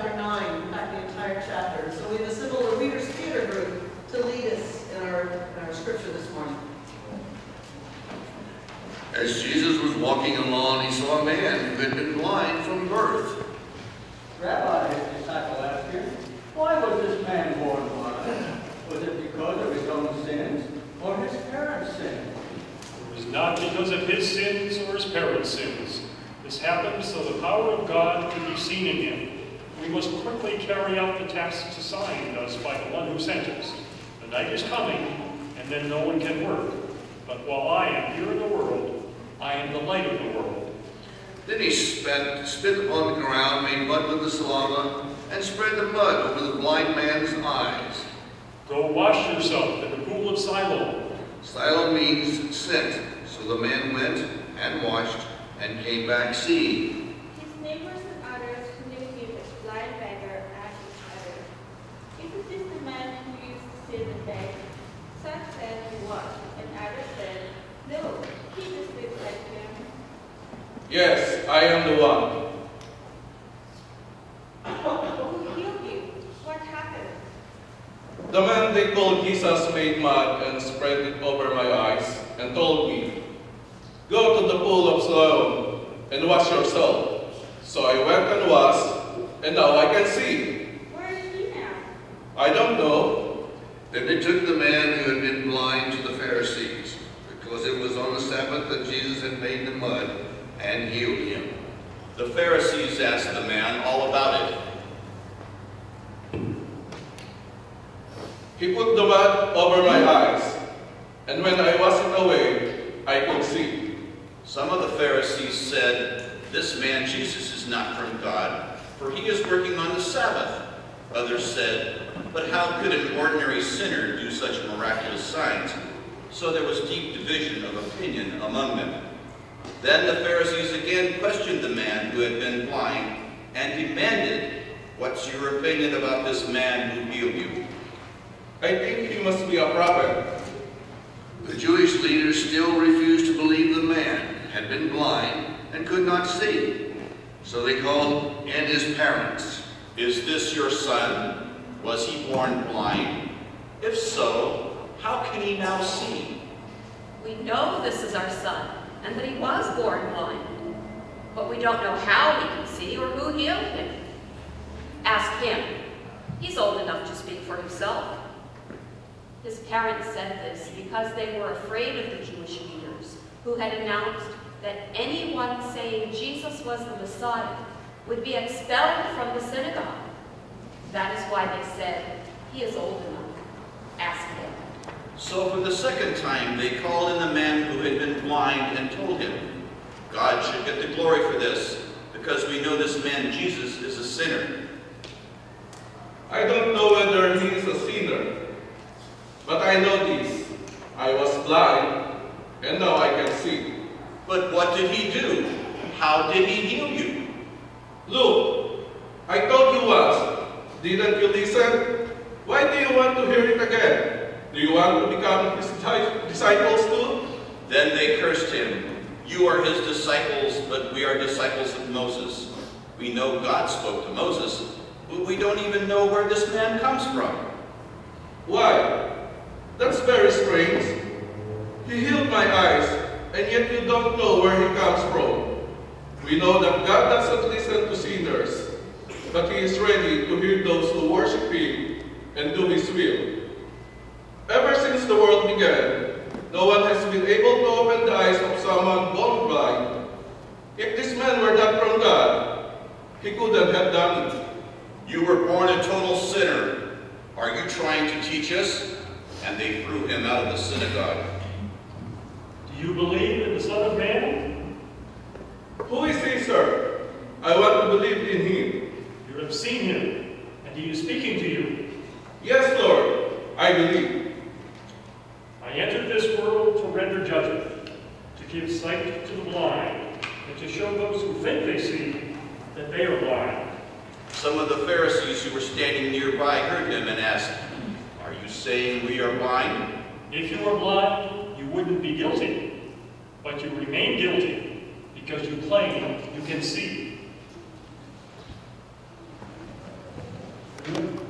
chapter 9, in fact, the entire chapter. So we've assembled a Reader's Theater group to lead us in our scripture this morning. As Jesus was walking along, he saw a man who had been blind from birth. Rabbi, his disciple asked him, why was this man born blind? Was it because of his own sins or his parents' sins? It was not because of his sins or his parents' sins. This happened so the power of God could be seen in him. We must quickly carry out the tasks assigned us by the one who sent us. The night is coming, and then no one can work. But while I am here in the world, I am the light of the world. Then he spit upon the ground, made mud with the saliva, and spread the mud over the blind man's eyes. Go wash yourself in the pool of Siloam. Siloam means sent. So the man went and washed and came back seeing. His neighbors and others who knew him as blind beggar asked each other, "Isn't this the man who used to sit and beg?" Some said he was, and others said, "No, he just looks like him." Yes, I am the one. Who healed you? What happened? The man they called Jesus made mud and spread it over my eyes and told me, "Go to the pool of Siloam and wash yourself." So I went and washed, and now I can see. Where is he now? I don't know. Then they took the man who had been blind to the Pharisees, because it was on the Sabbath that Jesus had made the mud and healed him. The Pharisees asked the man all about it. He put the mud over my eyes, and when I washed it away, I could see. Some of the Pharisees said, "This man Jesus is not from God, for he is working on the Sabbath." Others said, "But how could an ordinary sinner do such miraculous signs?" So there was deep division of opinion among them. Then the Pharisees again questioned the man who had been blind and demanded, "What's your opinion about this man who healed you?" I think he must be a prophet. The Jewish leaders still refused to believe the man had been blind and could not see. So they called in his parents. "Is this your son? Was he born blind? If so, how can he now see?" We know this is our son, and that he was born blind. But we don't know how he can see or who healed him. Ask him. He's old enough to speak for himself. His parents said this because they were afraid of the Jewish leaders who had announced that anyone saying Jesus was the Messiah would be expelled from the synagogue. That is why they said, "He is old enough. Ask him." So for the second time they called in the man who had been blind and told him, "God should get the glory for this, because we know this man Jesus is a sinner." I don't know whether he is a sinner, but I know this. I was blind, and now I can see. "But what did he do? How did he heal you?" Look, I told you once. Didn't you listen? Why do you want to hear it again? Do you want to become his disciples too? Then they cursed him. "You are his disciples, but we are disciples of Moses. We know God spoke to Moses, but we don't even know where this man comes from." Why? That's very strange. He healed my eyes, and yet you don't know where he comes from. We know that God doesn't listen to sinners, but he is ready to hear those who worship him and do his will. Ever since the world began, no one has been able to open the eyes of someone born blind. If this man were not from God, he couldn't have done it. "You were born a total sinner. Are you trying to teach us?" And they threw him out of the synagogue. Do you believe in the Son of Man? Who is he, sir? I want to believe in him. You have seen him, and he is speaking to you. Yes, Lord, I believe. I entered this world to render judgment, to give sight to the blind, and to show those who think they see that they are blind. Some of the Pharisees who were standing nearby heard him and asked, "Are you saying we are blind?" If you were blind, you wouldn't be guilty, but you remain guilty because you claim you can see. Good.